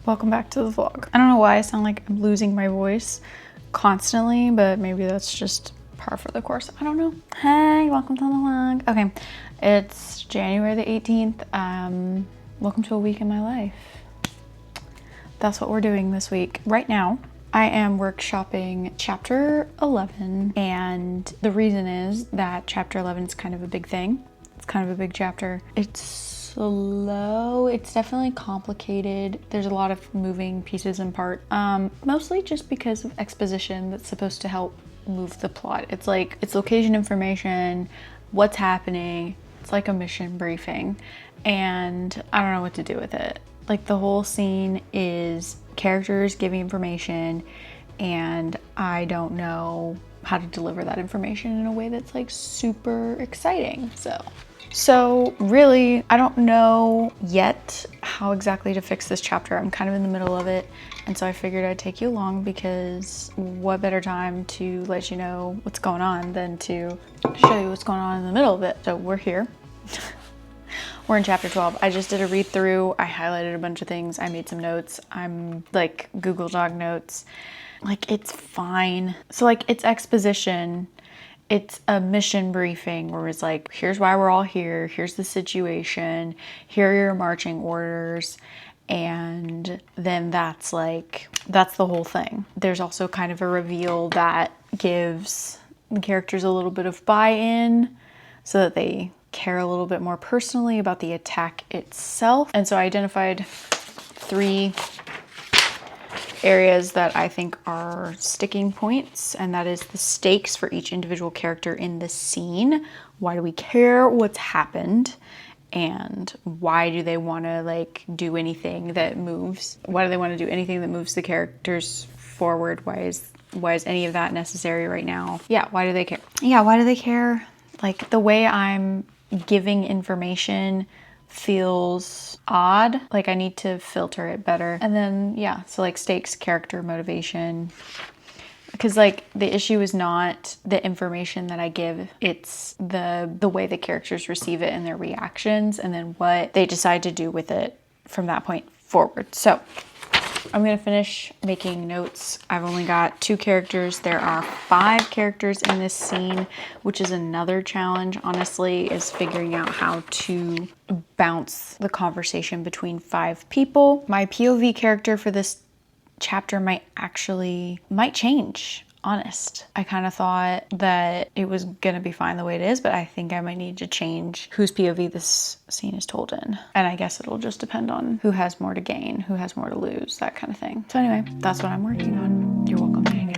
Welcome back to the vlog. I don't know why I sound like I'm losing my voice constantly, but maybe that's just par for the course. I don't know. Hey, welcome to the vlog. Okay, it's January the 18th. Welcome to a week in my life. That's what we're doing this week. Right now, I am workshopping chapter 11, and the reason is that chapter 11 is kind of a big thing. It's kind of a big chapter. It's slow. It's definitely complicated. There's a lot of moving pieces and parts, mostly just because of exposition that's supposed to help move the plot. It's like, it's location information, what's happening. It's like a mission briefing, and I don't know what to do with it. Like, the whole scene is characters giving information, and I don't know how to deliver that information in a way that's like super exciting. So really, I don't know yet how exactly to fix this chapter. I'm kind of in the middle of it, and so I figured I'd take you along, because what better time to let you know what's going on than to show you what's going on in the middle of it. So we're here. We're in chapter 12. I just did a read through. I highlighted a bunch of things. I made some notes. I'm like Google Doc notes. Like, it's fine. So like, it's exposition. It's a mission briefing where it's like, here's why we're all here. Here's the situation. Here are your marching orders. And then that's the whole thing. There's also kind of a reveal that gives the characters a little bit of buy-in so that they care a little bit more personally about the attack itself. And so I identified 3 areas that I think are sticking points, and that is the stakes for each individual character in the scene. Why do we care what's happened? And why do they want to like do anything that moves? Why do they want to do anything that moves the characters forward? Why is any of that necessary right now? Yeah, why do they care? Yeah, why do they care? Like, the way I'm giving information feels odd. Like, I need to filter it better. And then, yeah, so like stakes, character, motivation. Because like, the issue is not the information that I give, it's the way the characters receive it and their reactions, and then what they decide to do with it from that point forward. So I'm gonna finish making notes. I've only got 2 characters. There are 5 characters in this scene, which is another challenge, honestly, is figuring out how to bounce the conversation between 5 people. My POV character for this chapter might change. Honest. I kind of thought that it was gonna be fine the way it is, but I think I might need to change whose POV this scene is told in. And I guess it'll just depend on who has more to gain, who has more to lose, that kind of thing. So anyway, that's what I'm working on. You're welcome to hang out.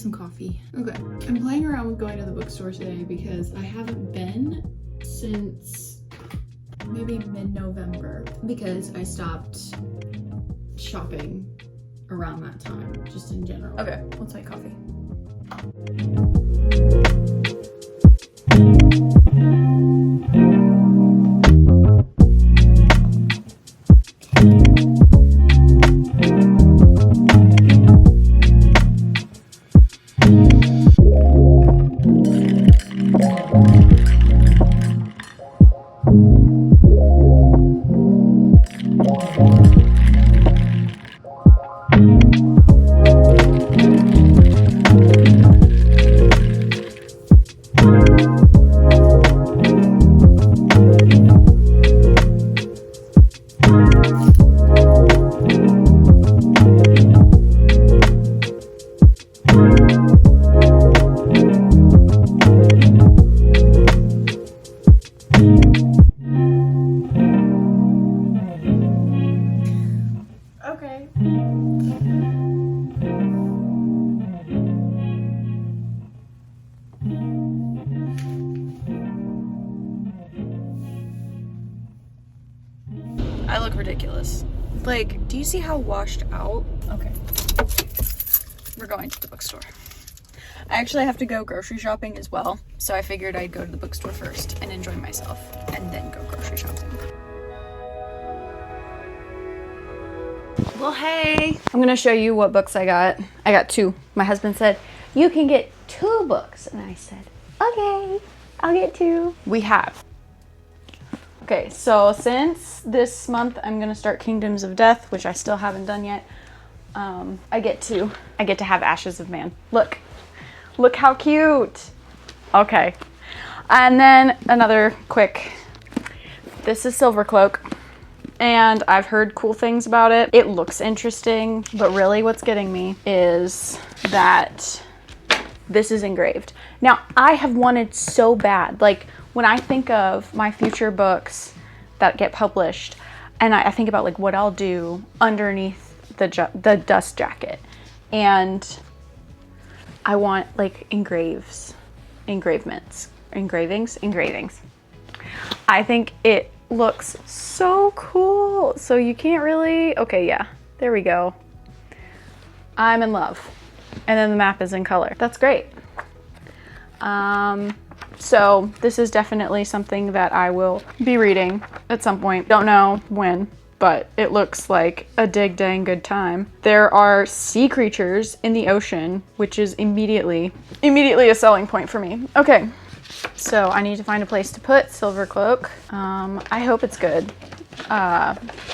some coffee. Okay, I'm playing around with going to the bookstore today because I haven't been since maybe mid-November because I stopped shopping around that time, just in general. Okay, let's make coffee. Okay. I look ridiculous. Like, do you see how washed out? Okay. We're going to the bookstore. I actually have to go grocery shopping as well, so I figured I'd go to the bookstore first and enjoy myself, and then go grocery shopping. Well, hey! I'm gonna show you what books I got. I got 2. My husband said, you can get 2 books. And I said, okay, I'll get 2. We have. Okay, so since this month I'm gonna start Kingdoms of Death, which I still haven't done yet. I get to have Ashes of Man. Look how cute. Okay, and then another quick. This is Silver Cloak, and I've heard cool things about it. It looks interesting, but really what's getting me is that this is engraved. Now, I have wanted so bad, like when I think of my future books that get published, and I think about like what I'll do underneath the dust jacket, and I want like engravings. I think it looks so cool. So you can't really, okay, yeah, there we go. I'm in love. And then the map is in color. That's great. So this is definitely something that I will be reading at some point. Don't know when, but it looks like a dang good time. There are sea creatures in the ocean, which is immediately a selling point for me. Okay, so I need to find a place to put Silver Cloak. I hope it's good.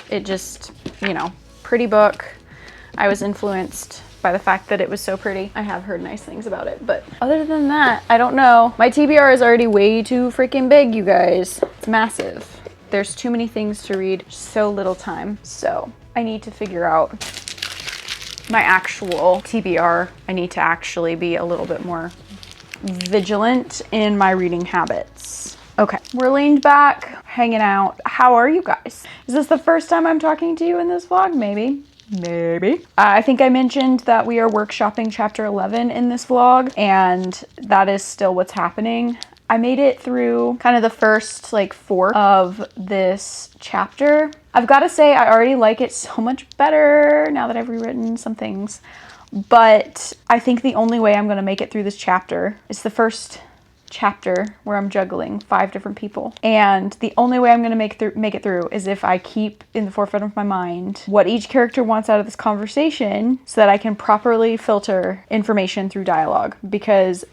It just, you know, pretty book. I was influenced by the fact that it was so pretty. I have heard nice things about it, but other than that, I don't know. My TBR is already way too freaking big, you guys. It's massive. There's too many things to read, so little time. So I need to figure out my actual TBR. I need to actually be a little bit more vigilant in my reading habits. Okay, we're leaned back, hanging out. How are you guys? Is this the first time I'm talking to you in this vlog? Maybe. I think I mentioned that we are workshopping chapter 11 in this vlog, and that is still what's happening. I made it through kind of the first like 4 of this chapter. I've got to say I already like it so much better now that I've rewritten some things, but I think the only way I'm going to make it through this chapter is the first chapter where I'm juggling 5 different people, and the only way I'm going to make it through is if I keep in the forefront of my mind what each character wants out of this conversation, so that I can properly filter information through dialogue. Because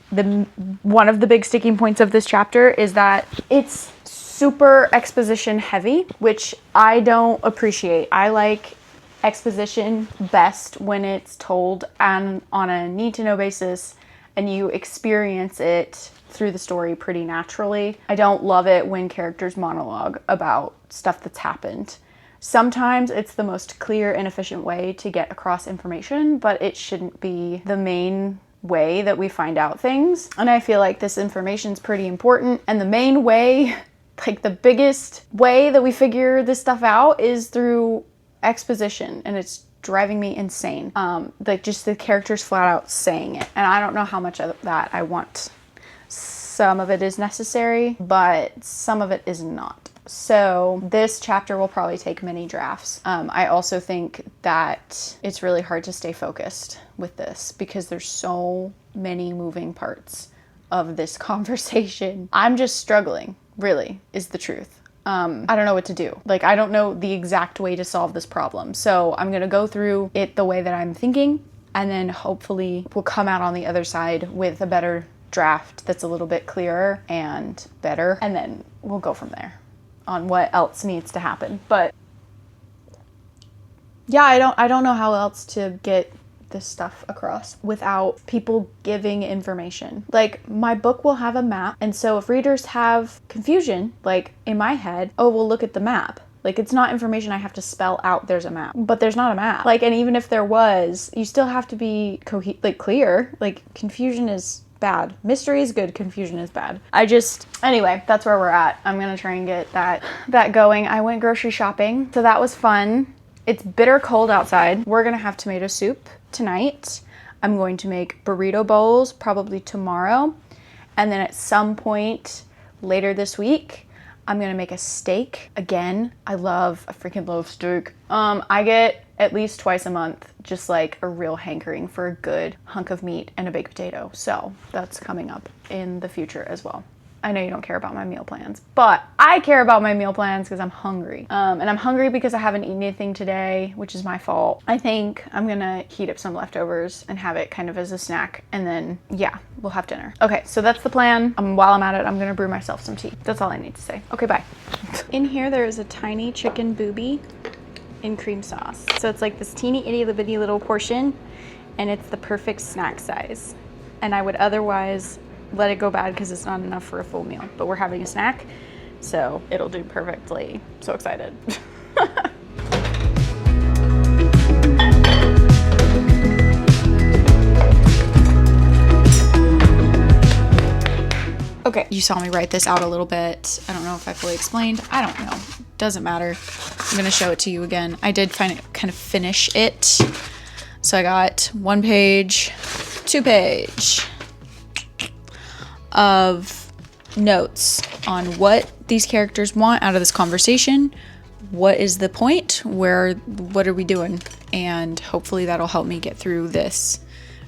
one of the big sticking points of this chapter is that it's super exposition heavy, which I don't appreciate. I like exposition best when it's told on a need-to-know basis and you experience it through the story pretty naturally. I don't love it when characters monologue about stuff that's happened. Sometimes it's the most clear and efficient way to get across information, but it shouldn't be the main way that we find out things. And I feel like this information's pretty important, and the main way, like the biggest way that we figure this stuff out, is through exposition, and it's driving me insane. Like just the characters flat out saying it. And I don't know how much of that I want. Some of it is necessary, but some of it is not. So this chapter will probably take many drafts. I also think that it's really hard to stay focused with this because there's so many moving parts of this conversation. I'm just struggling, really, is the truth. I don't know what to do. Like, I don't know the exact way to solve this problem. So I'm gonna go through it the way that I'm thinking, and then hopefully we'll come out on the other side with a better draft that's a little bit clearer and better, and then we'll go from there on what else needs to happen. But yeah, I don't know how else to get this stuff across without people giving information. Like, my book will have a map, and so if readers have confusion, like in my head, oh, well, look at the map. Like, it's not information I have to spell out there's a map, but there's not a map. Like, and even if there was, you still have to be clear. Like, confusion is bad. Mystery is good. Confusion is bad. Anyway, that's where we're at. I'm gonna try and get that going. I went grocery shopping, so that was fun. It's bitter cold outside. We're gonna have tomato soup tonight. I'm going to make burrito bowls probably tomorrow. And then at some point later this week, I'm gonna make a steak. Again, I freaking love steak. I get at least twice a month just like a real hankering for a good hunk of meat and a baked potato. So that's coming up in the future as well. I know you don't care about my meal plans, but I care about my meal plans because I'm hungry. And I'm hungry because I haven't eaten anything today, which is my fault. I think I'm gonna heat up some leftovers and have it kind of as a snack. And then, yeah, we'll have dinner. Okay, so that's the plan. While I'm at it, I'm gonna brew myself some tea. That's all I need to say. Okay, bye. In here, there is a tiny chicken booby in cream sauce. So it's like this teeny itty bitty little portion, and it's the perfect snack size. And I would otherwise let it go bad because it's not enough for a full meal, but we're having a snack, so it'll do perfectly. So excited. Okay, you saw me write this out a little bit. I don't know if I fully explained. I don't know. Doesn't matter. I'm gonna show it to you again. I did kind of finish it. So I got 1 page, 2 page of notes on what these characters want out of this conversation. What is the point? What are we doing? And hopefully that'll help me get through this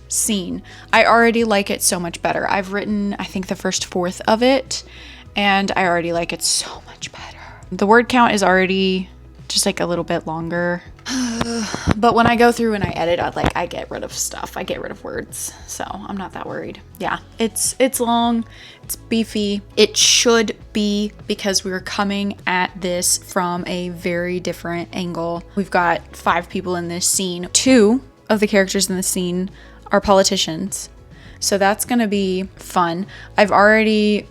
scene. I already like it so much better. I've written, I think, the first fourth of it, and I already like it so much better. The word count is already just like a little bit longer. But when I go through and I edit, I get rid of stuff. I get rid of words. So I'm not that worried. Yeah, it's long, it's beefy. It should be, because we're coming at this from a very different angle. We've got 5 people in this scene. 2 of the characters in the scene are politicians. So that's gonna be fun. I've already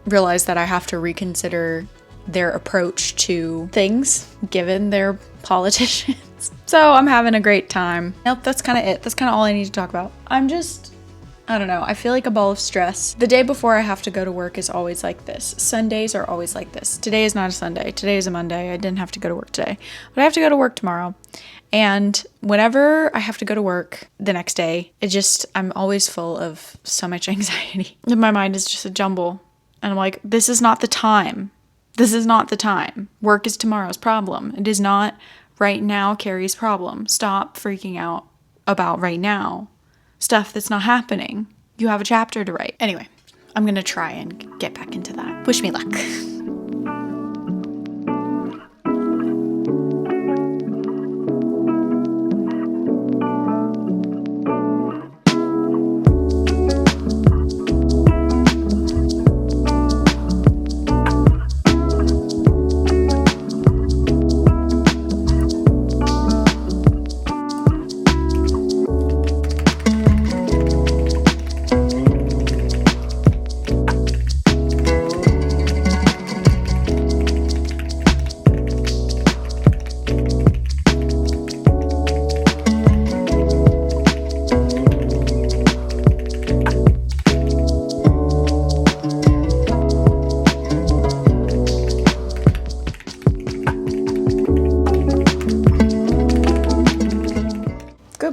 realized that I have to reconsider their approach to things given their politicians. So I'm having a great time. Nope, that's kind of it. That's kind of all I need to talk about. I don't know. I feel like a ball of stress. The day before I have to go to work is always like this. Sundays are always like this. Today is not a Sunday. Today is a Monday. I didn't have to go to work today, but I have to go to work tomorrow. And whenever I have to go to work the next day, I'm always full of so much anxiety. My mind is just a jumble. And I'm like, this is not the time. This is not the time. Work is tomorrow's problem. It is not right now Carrie's problem. Stop freaking out about right now stuff that's not happening. You have a chapter to write. Anyway, I'm gonna try and get back into that. Wish me luck.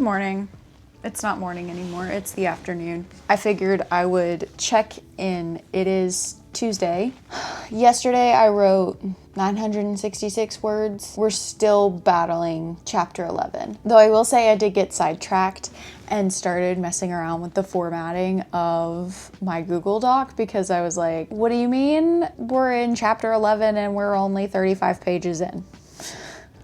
morning. It's not morning anymore, it's the afternoon. I figured I would check in. It is Tuesday. Yesterday I wrote 966 words. We're still battling chapter 11. Though I will say I did get sidetracked and started messing around with the formatting of my Google Doc because I was like, what do you mean we're in chapter 11 and we're only 35 pages in?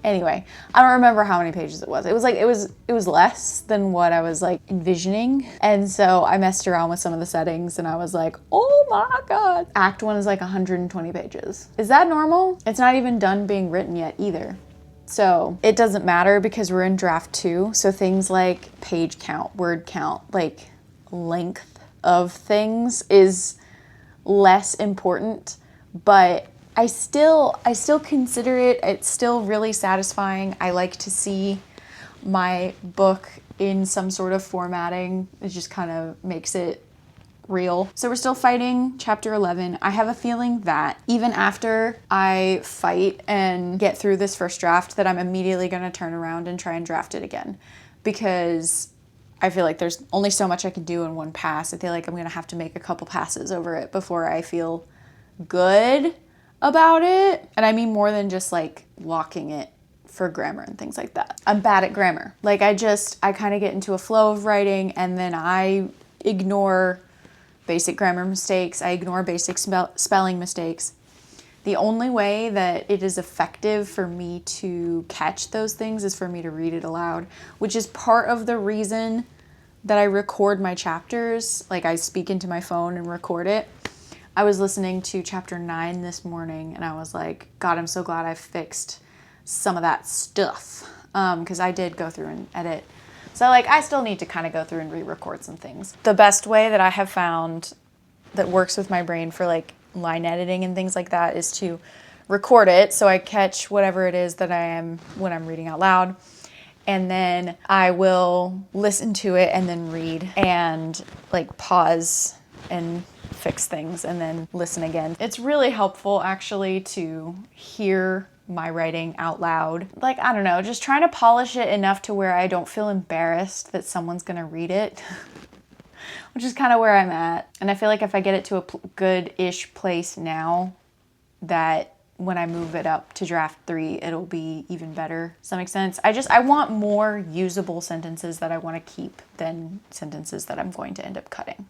Anyway, I don't remember how many pages it was. It was less than what I was like envisioning. And so I messed around with some of the settings and I was like, oh my God. Act 1 is like 120 pages. Is that normal? It's not even done being written yet either. So it doesn't matter because we're in draft 2. So things like page count, word count, like length of things is less important, but I still consider it, it's still really satisfying. I like to see my book in some sort of formatting. It just kind of makes it real. So we're still fighting chapter 11. I have a feeling that even after I fight and get through this first draft that I'm immediately going to turn around and try and draft it again because I feel like there's only so much I can do in one pass. I feel like I'm going to have to make a couple passes over it before I feel good about it. And I mean more than just like locking it for grammar and things like that. I'm bad at grammar. Like I kind of get into a flow of writing and then I ignore basic grammar mistakes. I ignore basic spelling mistakes. The only way that it is effective for me to catch those things is for me to read it aloud, which is part of the reason that I record my chapters. Like I speak into my phone and record it. I was listening to chapter 9 this morning and I was like, God, I'm so glad I fixed some of that stuff. Because I did go through and edit. So like I still need to kind of go through and re-record some things. The best way that I have found that works with my brain for like line editing and things like that is to record it so I catch whatever it is that I am when I'm reading out loud. And then I will listen to it and then read and like pause and fix things and then listen again. It's really helpful actually to hear my writing out loud. Like, I don't know, just trying to polish it enough to where I don't feel embarrassed that someone's gonna read it, which is kind of where I'm at. And I feel like if I get it to a good-ish place now, that when I move it up to draft 3, it'll be even better. Does that make sense? I want more usable sentences that I want to keep than sentences that I'm going to end up cutting.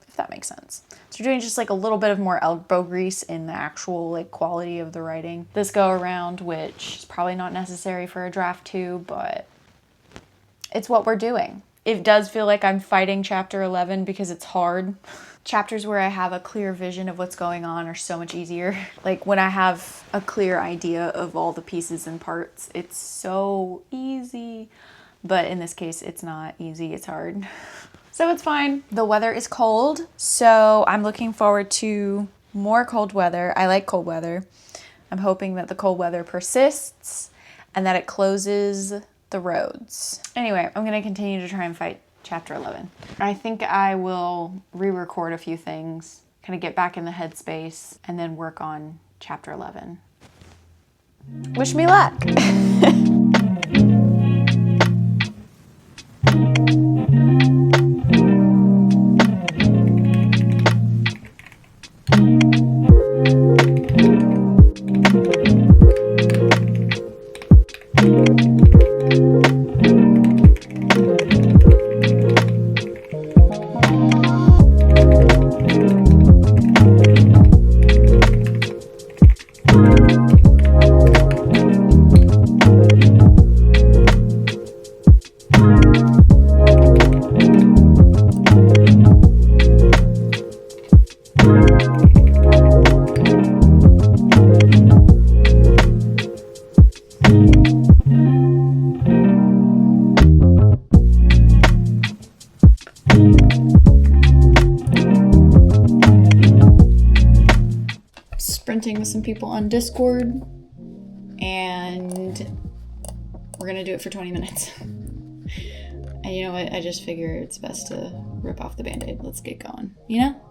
If that makes sense. So we're doing just like a little bit of more elbow grease in the actual like quality of the writing this go around, which is probably not necessary for a draft 2, but it's what we're doing. It does feel like I'm fighting chapter 11 because it's hard. Chapters where I have a clear vision of what's going on are so much easier. Like when I have a clear idea of all the pieces and parts, it's so easy. But in this case, it's not easy, it's hard. So it's fine. The weather is cold, so I'm looking forward to more cold weather. I like cold weather. I'm hoping that the cold weather persists and that it closes the roads. Anyway, I'm gonna continue to try and fight chapter 11. I think I will re-record a few things, kind of get back in the headspace, and then work on chapter 11. Wish me luck. Sprinting with some people on Discord, and we're gonna do it for 20 minutes. And you know what? I just figure it's best to rip off the band-aid. Let's get going, you know?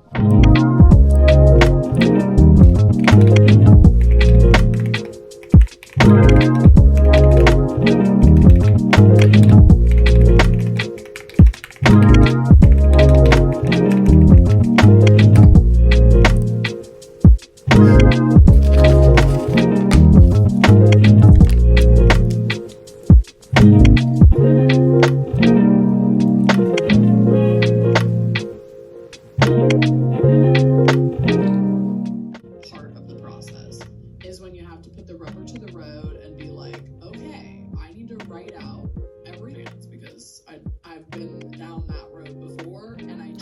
write out everything because I've been down that road before, and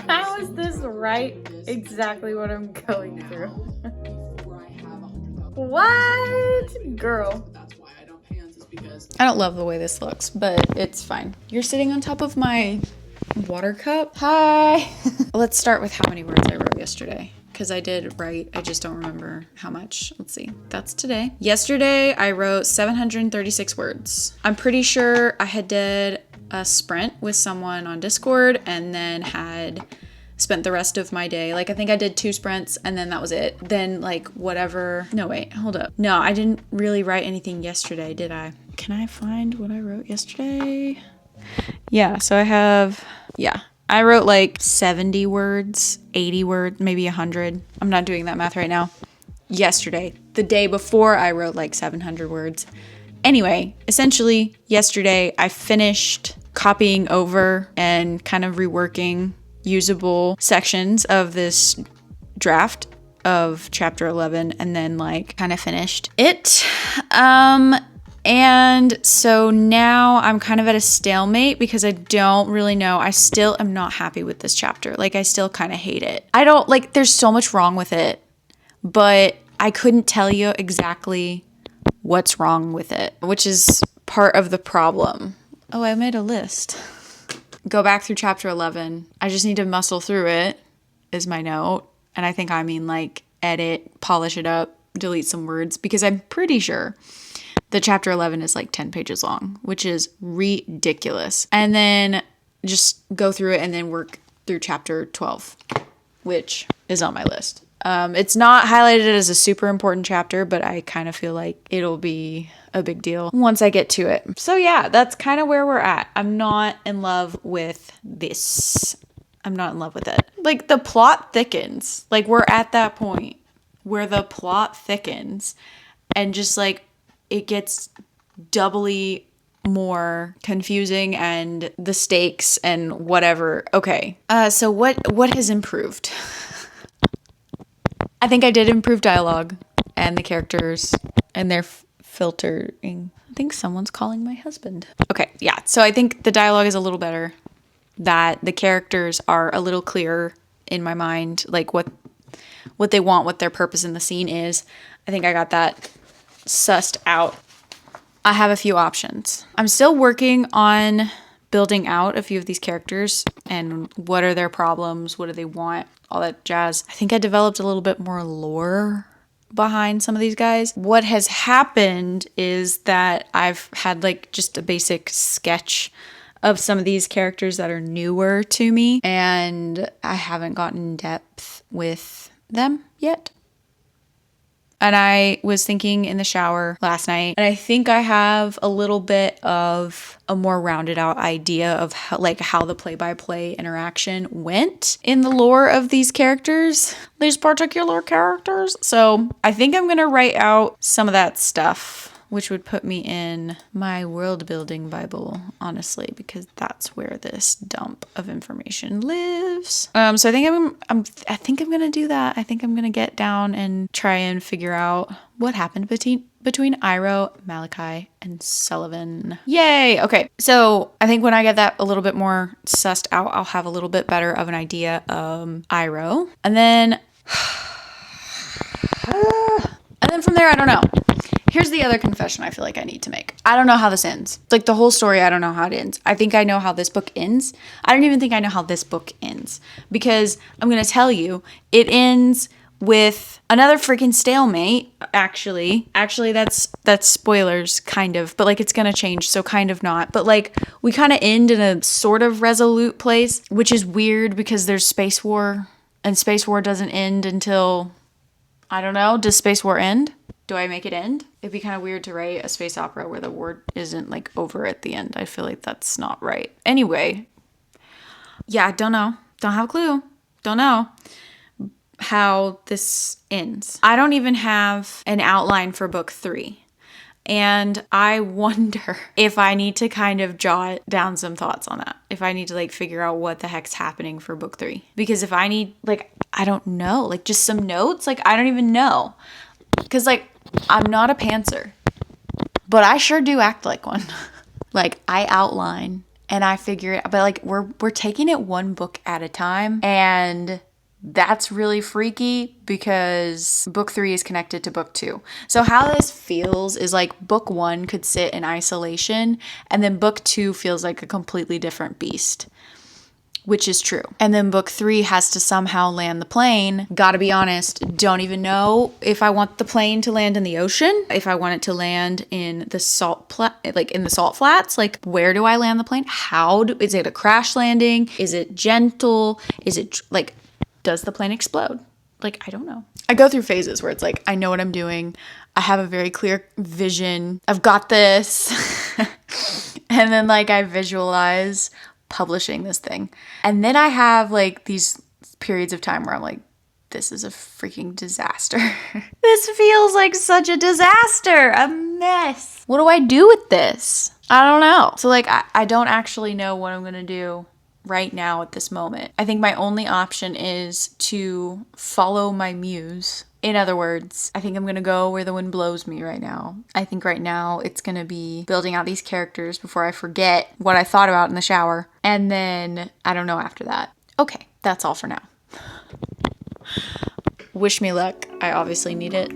How is this right? Exactly what I'm going through. before I have 100,000. What? Girl. That's why I don't pants, is because I don't love the way this looks, but it's fine. You're sitting on top of my water cup. Hi. Let's start with how many words I wrote yesterday, because I did write, I just don't remember how much. Let's see. That's today. Yesterday, I wrote 736 words. I'm pretty sure I had did a sprint with someone on Discord and then had spent the rest of my day. Like, I think I did 2 sprints and then that was it. Then, like, whatever. No, wait, hold up. No, I didn't really write anything yesterday, did I? Can I find what I wrote yesterday? Yeah, so I wrote like 70 words, 80 words, maybe 100. I'm not doing that math right now. Yesterday, the day before, I wrote like 700 words. Anyway, essentially, yesterday I finished copying over and kind of reworking usable sections of this draft of chapter 11 and then like kind of finished it. And so now I'm kind of at a stalemate because I don't really know. I still am not happy with this chapter. Like, I still kind of hate it. I don't, like, there's so much wrong with it, but I couldn't tell you exactly what's wrong with it, which is part of the problem. Oh, I made a list. Go back through chapter 11. I just need to muscle through it, is my note. And I think I mean like edit, polish it up, delete some words, because I'm pretty sure the chapter 11 is like 10 pages long, which is ridiculous. And then just go through it and then work through chapter 12, which is on my list. It's not highlighted as a super important chapter, but I kind of feel like it'll be a big deal once I get to it. So yeah, that's kind of where we're at. I'm not in love with this. I'm not in love with it. Like, the plot thickens. Like, we're at that point where the plot thickens and just like it gets doubly more confusing and the stakes and whatever. Okay. So what has improved? I think I did improve dialogue and the characters and their filtering. I think someone's calling my husband. Okay, yeah. So I think the dialogue is a little better. That the characters are a little clearer in my mind, like what they want, what their purpose in the scene is. I think I got that sussed out. I have a few options. I'm still working on building out a few of these characters and what are their problems, what do they want, all that jazz. I think I developed a little bit more lore behind some of these guys. What has happened is that I've had like just a basic sketch of some of these characters that are newer to me, and I haven't gotten in depth with them yet. And I was thinking in the shower last night, and I think I have a little bit of a more rounded out idea of how the play-by-play interaction went in the lore of these characters, these particular characters. So I think I'm going to write out some of that stuff, which would put me in my world building Bible, honestly, because that's where this dump of information lives. So I think I'm gonna do that. I think I'm gonna get down and try and figure out what happened between Iroh, Malachi, and Sullivan. Yay! Okay, so I think when I get that a little bit more sussed out, I'll have a little bit better of an idea of Iroh, and then from there, I don't know. Here's the other confession I feel like I need to make. I don't know how this ends. Like, the whole story, I don't know how it ends. I think I know how this book ends. I don't even think I know how this book ends. Because I'm going to tell you, it ends with another freaking stalemate, actually. Actually, that's spoilers, kind of. But, like, it's going to change, so kind of not. But, like, we kind of end in a sort of resolute place, which is weird because there's Space War. And Space War doesn't end until, I don't know, does Space War end? Do I make it end? It'd be kind of weird to write a space opera where the war isn't like over at the end. I feel like that's not right. Anyway, yeah, don't know. Don't have a clue. Don't know how this ends. I don't even have an outline for book 3. And I wonder if I need to kind of jot down some thoughts on that. If I need to like figure out what the heck's happening for book 3. Because if I need like, I don't know, like just some notes, like I don't even know. Because like, I'm not a pantser. but I sure do act like one. Like, I outline and I figure it, but like we're taking it one book at a time, and that's really freaky because book 3 is connected to book 2. So how this feels is like book 1 could sit in isolation, and then book 2 feels like a completely different beast, which is true. And then book 3 has to somehow land the plane. Gotta be honest, don't even know if I want the plane to land in the ocean, if I want it to land in the salt flats. Like, where do I land the plane? Is it a crash landing? Is it gentle? Is it like, does the plane explode? Like, I don't know. I go through phases where it's like, I know what I'm doing. I have a very clear vision. I've got this. And then like I visualize publishing this thing. And then I have like these periods of time where I'm like, this is a freaking disaster. This feels like such a disaster, a mess. What do I do with this? I don't know. So like, I don't actually know what I'm gonna do right now at this moment. I think my only option is to follow my muse. In other words, I think I'm gonna go where the wind blows me right now. I think right now it's gonna be building out these characters before I forget what I thought about in the shower. And then I don't know after that. Okay, that's all for now. Wish me luck. I obviously need it.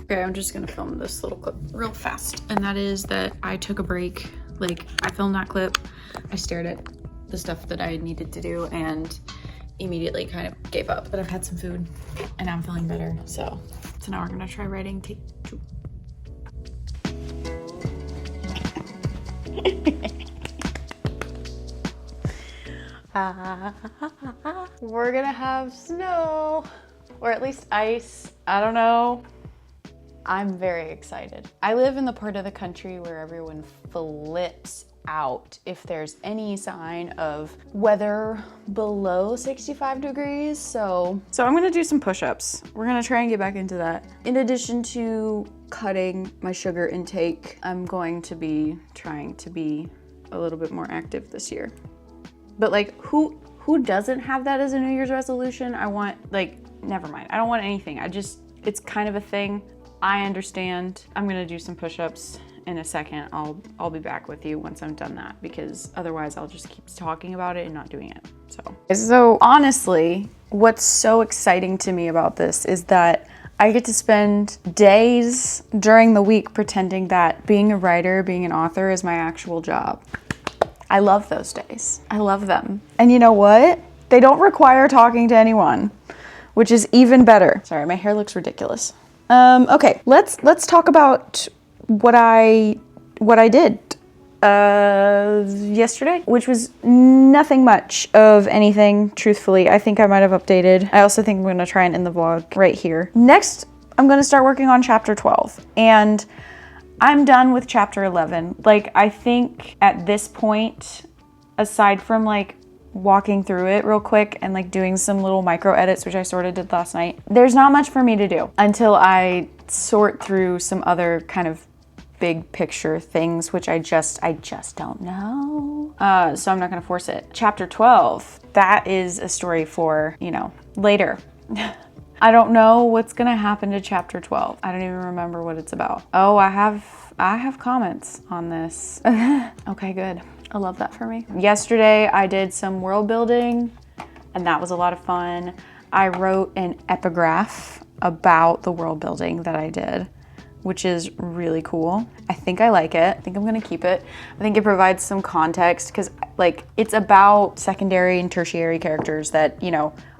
Okay, I'm just gonna film this little clip real fast. And that is that I took a break. Like, I filmed that clip, I stared at the stuff that I needed to do and immediately kind of gave up. But I've had some food and I'm feeling better. So now we're gonna try writing take 2. We're gonna have snow, or at least ice. I don't know. I'm very excited. I live in the part of the country where everyone flips out if there's any sign of weather below 65 degrees. So I'm gonna do some push-ups. We're gonna try and get back into that. In addition to cutting my sugar intake, I'm going to be trying to be a little bit more active this year. But like, who doesn't have that as a New Year's resolution? Never mind. I don't want anything. It's kind of a thing. I understand. I'm gonna do some push-ups in a second. I'll be back with you once I'm done that, because otherwise I'll just keep talking about it and not doing it. So honestly, what's so exciting to me about this is that I get to spend days during the week pretending that being a writer, being an author is my actual job. I love those days. I love them. And you know what? They don't require talking to anyone, which is even better. Sorry, my hair looks ridiculous. Okay, let's talk about what I did yesterday, which was nothing much of anything, truthfully. I think I might have updated. I also think I'm gonna try and end the vlog right here. Next, I'm gonna start working on chapter 12, and I'm done with chapter 11. Like, I think at this point, aside from like walking through it real quick and like doing some little micro edits, which I sort of did last night, there's not much for me to do until I sort through some other kind of big picture things, which I just don't know. So I'm not gonna force it. Chapter 12, that is a story for, later. I don't know what's gonna happen to chapter 12. I don't even remember what it's about. Oh, I have comments on this. Okay, good. I love that for me. Yesterday, I did some world building, and that was a lot of fun. I wrote an epigraph about the world building that I did, which is really cool. I think I like it. I think I'm gonna keep it. I think it provides some context, because like, it's about secondary and tertiary characters that,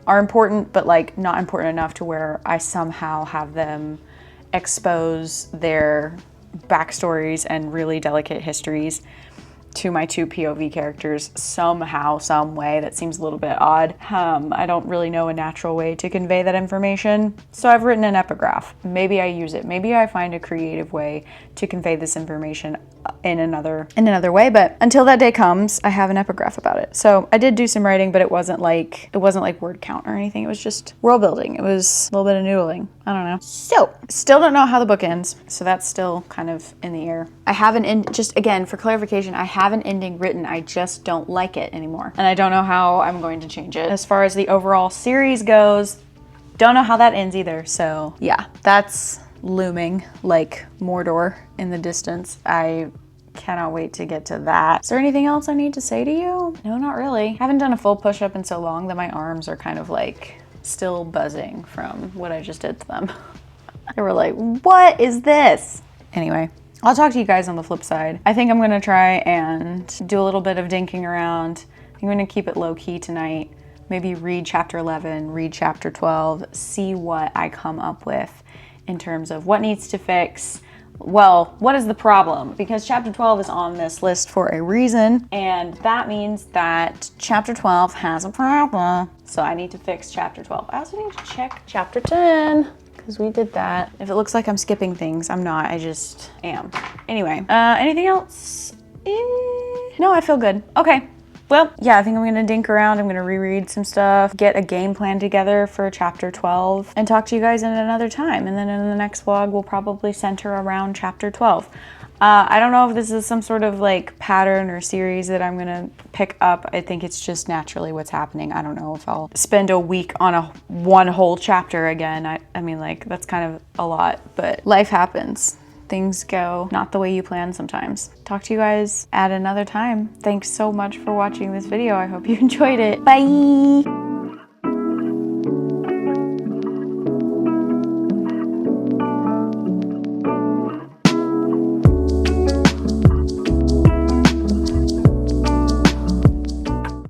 are important, but like not important enough to where I somehow have them expose their backstories and really delicate histories to my 2 POV characters somehow, some way. That seems a little bit odd. I don't really know a natural way to convey that information. So I've written an epigraph. Maybe I use it. Maybe I find a creative way to convey this information in another way. But until that day comes, I have an epigraph about it. So I did do some writing, but it wasn't like word count or anything. It was just world building. It was a little bit of noodling. I don't know. So still don't know how the book ends. So that's still kind of in the air. I have just again, for clarification, I have have an ending written. I just don't like it anymore. And I don't know how I'm going to change it. As far as the overall series goes, don't know how that ends either. So yeah, that's looming like Mordor in the distance. I cannot wait to get to that. Is there anything else I need to say to you? No, not really. I haven't done a full push-up in so long that my arms are kind of like still buzzing from what I just did to them. They were like, what is this? Anyway, I'll talk to you guys on the flip side. I think I'm gonna try and do a little bit of dinking around. I'm gonna keep it low key tonight. Maybe read chapter 11, read chapter 12, see what I come up with in terms of what needs to fix. Well, what is the problem? Because chapter 12 is on this list for a reason, and that means that chapter 12 has a problem. So I need to fix chapter 12. I also need to check chapter 10, because we did that. If it looks like I'm skipping things, I'm not, I just am. Anyway, anything else? No, I feel good. Okay. Well, yeah, I think I'm gonna dink around. I'm gonna reread some stuff, get a game plan together for chapter 12, and talk to you guys in another time. And then in the next vlog, we'll probably center around chapter 12. I don't know if this is some sort of like pattern or series that I'm gonna pick up. I think it's just naturally what's happening. I don't know if I'll spend a week on one whole chapter again. I mean, like, that's kind of a lot, but life happens. Things go not the way you plan sometimes. Talk to you guys at another time. Thanks so much for watching this video. I hope you enjoyed it. Bye!